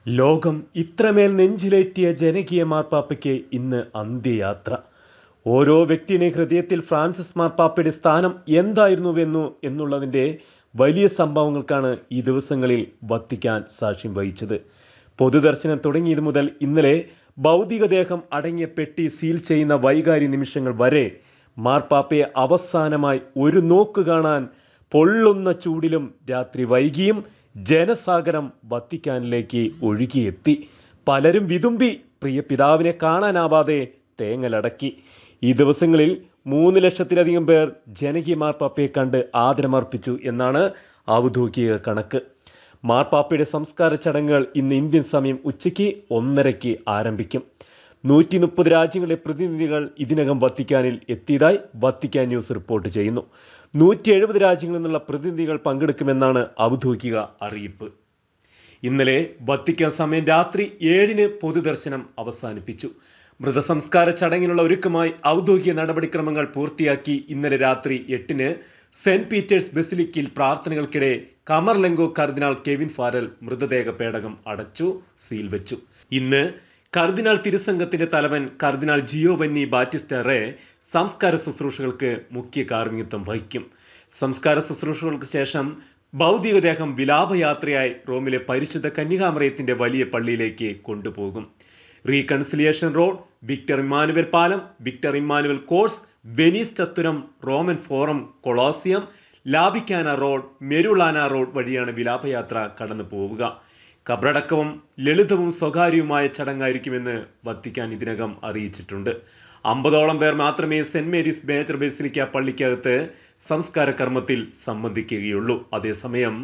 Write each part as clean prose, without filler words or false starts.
ലോകം ഇത്രമേൽ നെഞ്ചിലേറ്റിയ ജനകീയ മാർപ്പാപ്പയ്ക്ക് ഇന്ന് അന്ത്യയാത്ര. ഓരോ വ്യക്തിയുടെ ഹൃദയത്തിൽ ഫ്രാൻസിസ് മാർപ്പാപ്പയുടെ സ്ഥാനം എന്നുള്ളതിൻ്റെ വലിയ സംഭവങ്ങൾക്കാണ് ഈ ദിവസങ്ങളിൽ വത്തിക്കാൻ സാക്ഷ്യം വഹിച്ചത്. പൊതുദർശനം തുടങ്ങിയത് മുതൽ ഇന്നലെ ഭൗതികദേഹം അടങ്ങിയ പെട്ടി സീൽ ചെയ്യുന്ന വൈകാരി നിമിഷങ്ങൾ വരെ മാർപ്പാപ്പയെ അവസാനമായി ഒരു നോക്ക് കാണാൻ പൊള്ളുന്ന ചൂടിലും രാത്രി വൈകിയും ജനസാഗരം വത്തിക്കാനിലേക്ക് ഒഴുകിയെത്തി. പലരും വിതുമ്പി പ്രിയ പിതാവിനെ കാണാനാവാതെ തേങ്ങലടക്കി. ഈ ദിവസങ്ങളിൽ 3 ലക്ഷത്തിലധികം പേർ ജനകീയ മാർപ്പാപ്പയെ കണ്ട് ആദരമർപ്പിച്ചു എന്നാണ് ഔദ്യോഗിക കണക്ക്. മാർപ്പാപ്പയുടെ സംസ്കാര ചടങ്ങുകൾ ഇന്ന് ഇന്ത്യൻ സമയം ഉച്ചയ്ക്ക് 1:30 ആരംഭിക്കും. 130 രാജ്യങ്ങളിലെ പ്രതിനിധികൾ ഇതിനകം വത്തിക്കാനിൽ എത്തിയതായി വത്തിക്കാൻ ന്യൂസ് റിപ്പോർട്ട് ചെയ്യുന്നു. 170 രാജ്യങ്ങളിൽ നിന്നുള്ള പ്രതിനിധികൾ പങ്കെടുക്കുമെന്നാണ് ഔദ്യോഗിക അറിയിപ്പ്. ഇന്നലെ വത്തിക്കാൻ സമയം രാത്രി 7 പൊതുദർശനം അവസാനിപ്പിച്ചു. മൃതസംസ്കാര ചടങ്ങിനുള്ള ഒരുക്കമായി ഔദ്യോഗിക നടപടിക്രമങ്ങൾ പൂർത്തിയാക്കി ഇന്നലെ രാത്രി 8 സെന്റ് പീറ്റേഴ്സ് ബസിലിക്കയിൽ പ്രാർത്ഥനകൾക്കിടെ കമർലെങ്കോ കർദിനാൾ കെവിൻ ഫാരൽ മൃതദേഹ പേടകം അടച്ചു, സീൽ വെച്ചു. ഇന്ന് കർദിനാൾ തിരുസംഘത്തിന്റെ തലവൻ കർദിനാൾ ജിയോവന്നി ബാറ്റിസ്റ്റ റേ സംസ്കാര ശുശ്രൂഷകൾക്ക് മുഖ്യ കാർമ്മികത്വം വഹിക്കും. സംസ്കാര ശുശ്രൂഷകൾക്ക് ശേഷം ഭൗതികദേഹം വിലാപയാത്രയായി റോമിലെ പരിശുദ്ധ കന്യകാമറിയത്തിന്റെ വലിയ പള്ളിയിലേക്ക് കൊണ്ടുപോകും. റീകൺസിലിയേഷൻ റോഡ്, വിക്ടർ ഇമ്മാനുവൽ പാലം, വിക്ടർ ഇമ്മാനുവൽ കോഴ്സ്, വെനീസ് ചത്തുരം, Roman forum, Colosseum, Labicana road, Merulana road വഴിയാണ് വിലാപയാത്ര കടന്നു പോവുക. കബറടക്കവും ലളിതവും സ്വകാര്യവുമായ ചടങ്ങായിരിക്കുമെന്ന് വത്തിക്കാൻ ഇതിനകം അറിയിച്ചിട്ടുണ്ട്. 50ഓളം പേർ മാത്രമേ സെന്റ് മേരീസ് മേജർ ബസിലിക്ക പള്ളിക്കകത്ത് സംസ്കാര കർമ്മത്തിൽ സംബന്ധിക്കുകയുള്ളൂ. അതേസമയം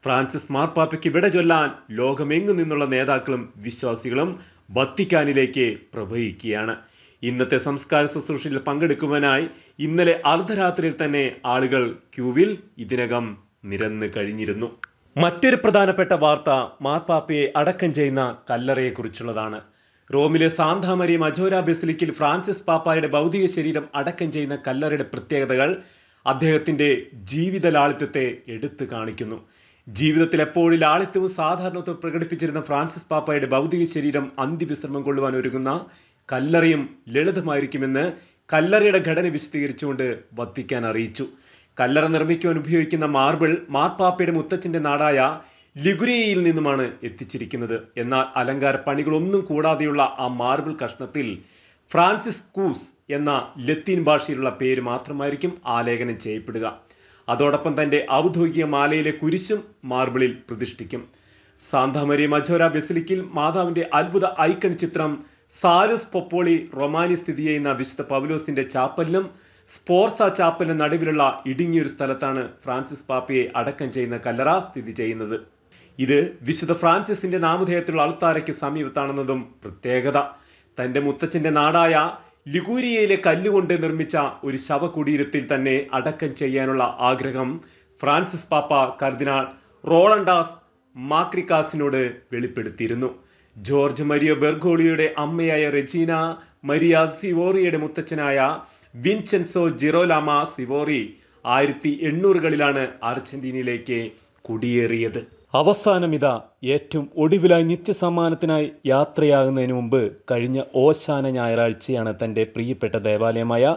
ഫ്രാൻസിസ് മാർപ്പാപ്പയ്ക്ക് വിട ചൊല്ലാൻ ലോകമെങ്ങു നിന്നുള്ള നേതാക്കളും വിശ്വാസികളും വത്തിക്കാനിലേക്ക് പ്രവഹിക്കുകയാണ്. ഇന്നത്തെ സംസ്കാര ശുശ്രൂഷയിൽ പങ്കെടുക്കുവാനായി ഇന്നലെ അർദ്ധരാത്രിയിൽ തന്നെ ആളുകൾ ക്യൂവിൽ ഇതിനകം നിരന്ന് കഴിഞ്ഞിരുന്നു. മറ്റൊരു പ്രധാനപ്പെട്ട വാർത്ത മാർപ്പാപ്പയെ അടക്കം ചെയ്യുന്ന കല്ലറയെക്കുറിച്ചുള്ളതാണ്. റോമിലെ സാന്താ മരിയ മജോര ബസിലിക്കയിൽ ഫ്രാൻസിസ് പാപ്പായുടെ ഭൗതിക ശരീരം അടക്കം ചെയ്യുന്ന കല്ലറയുടെ പ്രത്യേകതകൾ അദ്ദേഹത്തിൻ്റെ ജീവിത ലാളിത്യത്തെ എടുത്തു കാണിക്കുന്നു. ജീവിതത്തിൽ എപ്പോഴും ലാളിത്യവും സാധാരണത്വം പ്രകടിപ്പിച്ചിരുന്ന ഫ്രാൻസിസ് പാപ്പായുടെ ഭൗതിക ശരീരം അന്ത്യവിശ്രമം കൊള്ളുവാൻ ഒരുങ്ങുന്ന കല്ലറയും ലളിതമായിരിക്കുമെന്ന് കല്ലറയുടെ ഘടന വിശദീകരിച്ചുകൊണ്ട് വത്തിക്കാൻ അറിയിച്ചു. കല്ലറ നിർമ്മിക്കുവാൻ ഉപയോഗിക്കുന്ന മാർബിൾ മാർപ്പാപ്പയുടെ മുത്തച്ഛൻ്റെ നാടായ ലിഗുരിയയിൽ നിന്നുമാണ് എത്തിച്ചിരിക്കുന്നത്. എന്നാൽ അലങ്കാര പണികളൊന്നും കൂടാതെയുള്ള ആ മാർബിൾ കഷ്ണത്തിൽ ഫ്രാൻസിസ് കൂസ് എന്ന ലത്തീൻ ഭാഷയിലുള്ള പേര് മാത്രമായിരിക്കും ആലേഖനം ചെയ്യപ്പെടുക. അതോടൊപ്പം തൻ്റെ ഔദ്യോഗിക മാലയിലെ കുരിശും മാർബിളിൽ പ്രതിഷ്ഠിക്കും. സാന്താ മരിയ മജോര ബസിലിക്കയിൽ മാതാവിൻ്റെ അത്ഭുത ഐക്കൺ ചിത്രം സാലുസ് പൊപ്പോളി റൊമാനി സ്ഥിതി ചെയ്യുന്ന വിശുദ്ധ പൗലോസിൻ്റെ ചാപ്പലിനും സ്പോർസ ചാപ്പലിന് നടുവിലുള്ള ഇടുങ്ങിയൊരു സ്ഥലത്താണ് ഫ്രാൻസിസ് പാപ്പയെ അടക്കം ചെയ്യുന്ന കല്ലറ സ്ഥിതി ചെയ്യുന്നത്. ഇത് വിശുദ്ധ ഫ്രാൻസിസിന്റെ നാമധേയത്തിലുള്ള അൾത്താരയ്ക്ക് സമീപത്താണെന്നതും പ്രത്യേകത. തൻ്റെ മുത്തച്ഛൻ്റെ നാടായ ലിഗൂരിയയിലെ കല്ലുകൊണ്ട് നിർമ്മിച്ച ഒരു ശവകുടീരത്തിൽ തന്നെ അടക്കം ചെയ്യാനുള്ള ആഗ്രഹം ഫ്രാൻസിസ് പാപ്പ കർദിനാൾ റോളണ്ടാസ് മാക്രിക്കാസിനോട് വെളിപ്പെടുത്തിയിരുന്നു. ജോർജ് മരിയ ബെർഗോളിയുടെ അമ്മയായ റെജീന മരിയ സിവോറിയുടെ മുത്തച്ഛനായ വിൻസെൻസോ ജിറോലാമ സിവോറി 1800കളിലാണ് അർജന്റീനയിലേക്ക് കുടിയേറിയത്. അവസാനം ഇതാ ഏറ്റവും ഒടുവിലായി നിത്യസമ്മാനത്തിനായി യാത്രയാകുന്നതിന് മുമ്പ് കഴിഞ്ഞ ഓശാന ഞായറാഴ്ചയാണ് തൻ്റെ പ്രിയപ്പെട്ട ദേവാലയമായ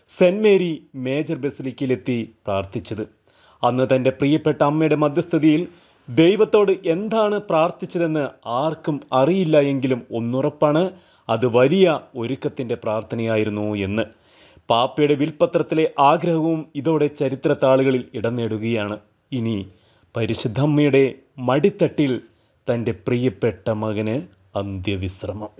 സെന്റ് മേരി മേജർ ബസിലിക്കയിലെത്തി പ്രാർത്ഥിച്ചത്. അന്ന് തൻ്റെ പ്രിയപ്പെട്ട അമ്മയുടെ മധ്യസ്ഥതയിൽ ദൈവത്തോട് എന്താണ് പ്രാർത്ഥിച്ചതെന്ന് ആർക്കും അറിയില്ല. എങ്കിലും ഒന്നുറപ്പാണ്, അത് വലിയ ഒരുക്കത്തിൻ്റെ പ്രാർത്ഥനയായിരുന്നു എന്ന്. പാപ്പയുടെ വിൽപത്രത്തിലെ ആഗ്രഹവും ഇതോടെ ചരിത്രത്താളുകളിൽ ഇടം നേടുകയാണ്. ഇനി പരിശുദ്ധമ്മയുടെ മടിത്തട്ടിൽ തൻ്റെ പ്രിയപ്പെട്ട മകന് അന്ത്യവിശ്രമം.